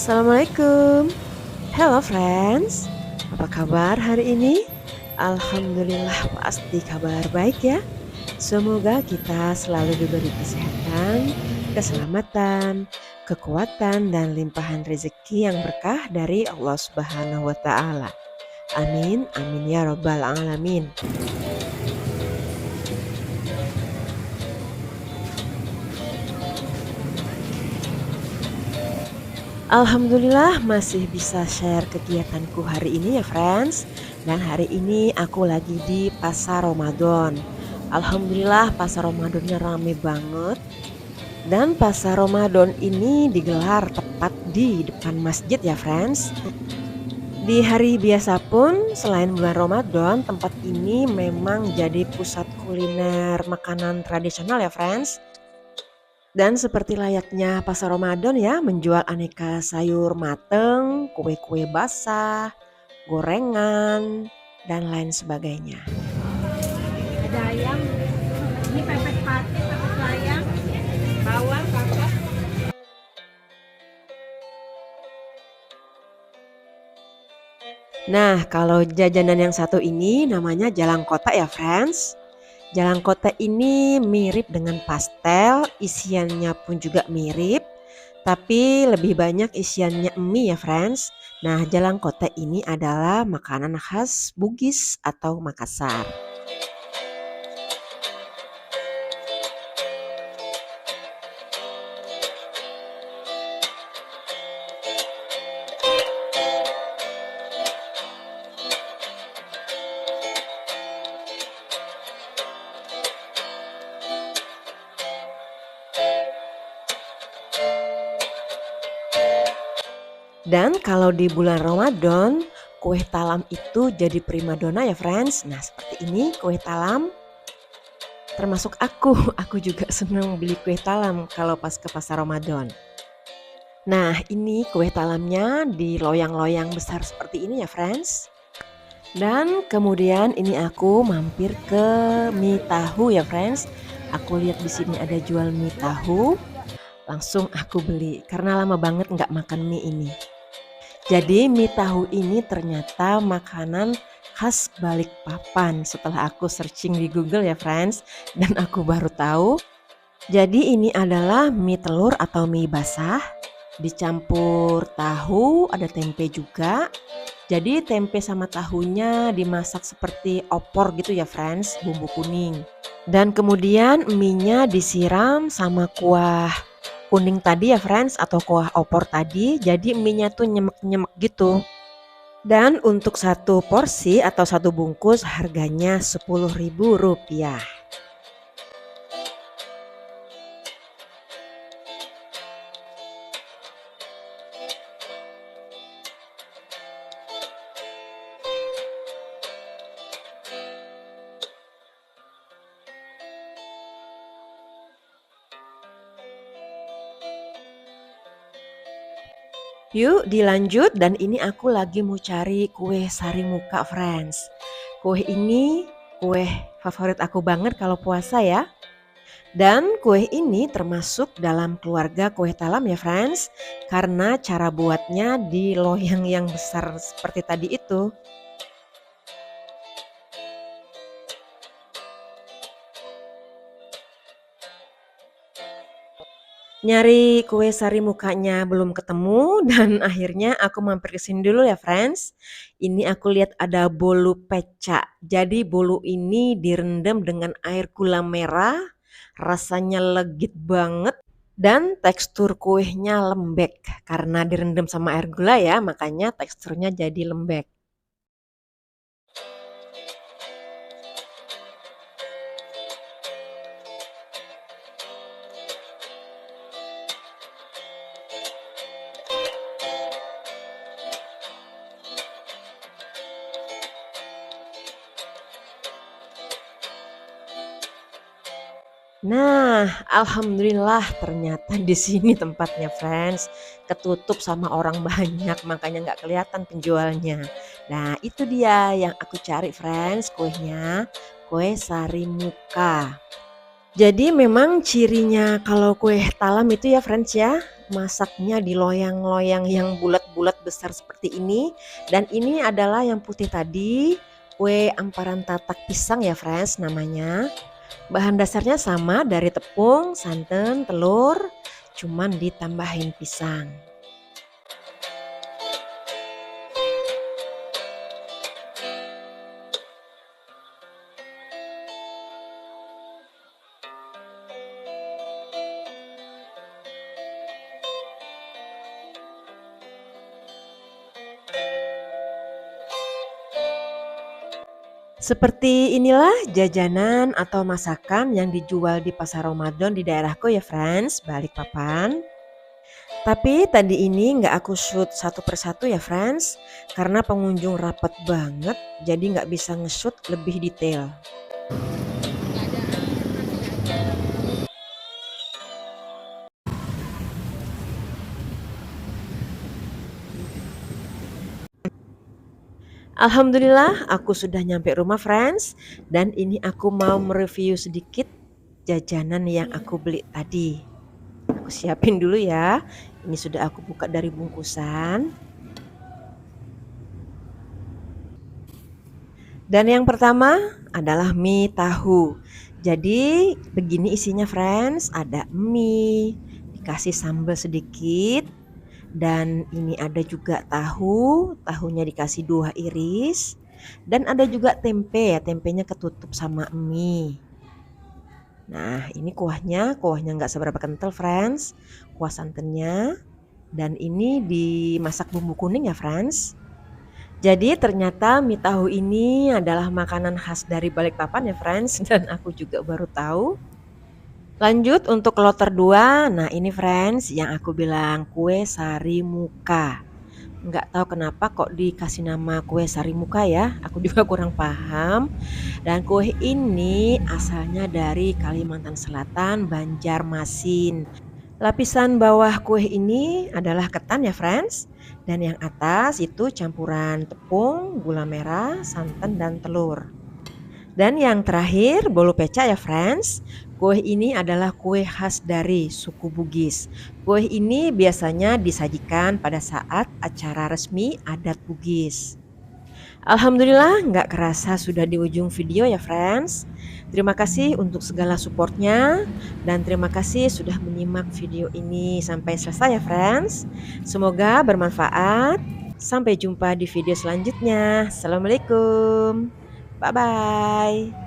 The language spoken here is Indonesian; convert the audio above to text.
Assalamualaikum. Hello friends. Apa kabar hari ini? Alhamdulillah pasti kabar baik ya. Semoga kita selalu diberi kesehatan, keselamatan, kekuatan dan limpahan rezeki yang berkah dari Allah Subhanahu wa taala. Amin, amin ya rabbal alamin. Alhamdulillah masih bisa share kegiatanku hari ini ya friends. Dan hari ini aku lagi di pasar Ramadan. Alhamdulillah pasar Ramadannya rame banget. Dan pasar Ramadan ini digelar tepat di depan masjid ya friends. Di hari biasa pun selain bulan Ramadan, tempat ini memang jadi pusat kuliner makanan tradisional ya friends. Dan seperti layaknya pasar Ramadan ya, menjual aneka sayur mateng, kue-kue basah, gorengan, dan lain sebagainya. Ada ayam, ini pepes pati, pepes layang, bawang, kakak. Nah, kalau jajanan yang satu ini namanya jalang kotak ya friends. Jalang kotak ini mirip dengan pastel, isiannya pun juga mirip, tapi lebih banyak isiannya mie ya friends. Nah, jalang kotak ini adalah makanan khas Bugis atau Makassar. Dan kalau di bulan Ramadan, kue talam itu jadi primadona ya friends. Nah, seperti ini kue talam. Termasuk aku, aku juga senang beli kue talam kalau pas ke pasar Ramadan. Nah, ini kue talamnya di loyang-loyang besar seperti ini ya friends. Dan kemudian ini aku mampir ke mie tahu ya friends. Aku lihat di sini ada jual mie tahu. Langsung aku beli karena lama banget nggak makan mie ini. Jadi mie tahu ini ternyata makanan khas Balikpapan setelah aku searching di Google ya friends. Dan aku baru tahu. Jadi ini adalah mie telur atau mie basah. Dicampur tahu, ada tempe juga. Jadi tempe sama tahunya dimasak seperti opor gitu ya friends, bumbu kuning. Dan kemudian mie-nya disiram sama kuah kuning tadi ya friends atau kuah opor tadi. Jadi mie-nya tuh nyemek-nyemek gitu. Dan untuk satu porsi atau satu bungkus harganya Rp10.000. Yuk dilanjut dan ini aku lagi mau cari kue sari muka friends. Kue ini kue favorit aku banget kalau puasa ya. Dan kue ini termasuk dalam keluarga kue talam ya friends. Karena cara buatnya di loyang yang besar seperti tadi itu. Nyari kue sari mukanya belum ketemu dan akhirnya aku mampir ke sini dulu ya friends. Ini aku lihat ada bolu peca. Jadi bolu ini direndam dengan air gula merah, rasanya legit banget dan tekstur kuenya lembek. Karena direndam sama air gula ya, makanya teksturnya jadi lembek. Nah, alhamdulillah ternyata di sini tempatnya friends. Ketutup sama orang banyak makanya nggak kelihatan penjualnya. Nah, itu dia yang aku cari friends, kuenya, kue sari muka. Jadi memang cirinya kalau kue talam itu ya friends ya, masaknya di loyang-loyang yang bulat-bulat besar seperti ini. Dan ini adalah yang putih tadi, kue amparan tatak pisang ya friends namanya. Bahan dasarnya sama dari tepung, santan, telur, cuman ditambahin pisang. Seperti inilah jajanan atau masakan yang dijual di pasar Ramadan di daerahku ya friends, Balikpapan. Tapi tadi ini nggak aku shoot satu persatu ya friends, karena pengunjung rapat banget, jadi nggak bisa nge-shoot lebih detail. Alhamdulillah aku sudah nyampe rumah friends, dan ini aku mau mereview sedikit jajanan yang aku beli tadi. Aku siapin dulu ya, ini sudah aku buka dari bungkusan. Dan yang pertama adalah mie tahu. Jadi begini isinya friends, ada mie, dikasih sambal sedikit, dan ini ada juga tahu, tahunya dikasih 2 iris, dan ada juga tempe ya, tempenya ketutup sama mie. Nah ini kuahnya nggak seberapa kental friends, kuah santannya, dan ini dimasak bumbu kuning ya friends. Jadi ternyata mie tahu ini adalah makanan khas dari Balikpapan ya friends, dan aku juga baru tahu. Lanjut untuk kloter 2, nah ini friends yang aku bilang kue sari muka. Nggak tahu kenapa kok dikasih nama kue sari muka ya, aku juga kurang paham. Dan kue ini asalnya dari Kalimantan Selatan, Banjarmasin. Lapisan bawah kue ini adalah ketan ya friends, dan yang atas itu campuran tepung, gula merah, santan, dan telur. Dan yang terakhir bolu peca ya friends. Kue ini adalah kue khas dari suku Bugis. Kue ini biasanya disajikan pada saat acara resmi adat Bugis. Alhamdulillah nggak kerasa sudah di ujung video ya friends. Terima kasih untuk segala supportnya, dan terima kasih sudah menyimak video ini sampai selesai ya friends. Semoga bermanfaat. Sampai jumpa di video selanjutnya. Assalamualaikum. Bye bye.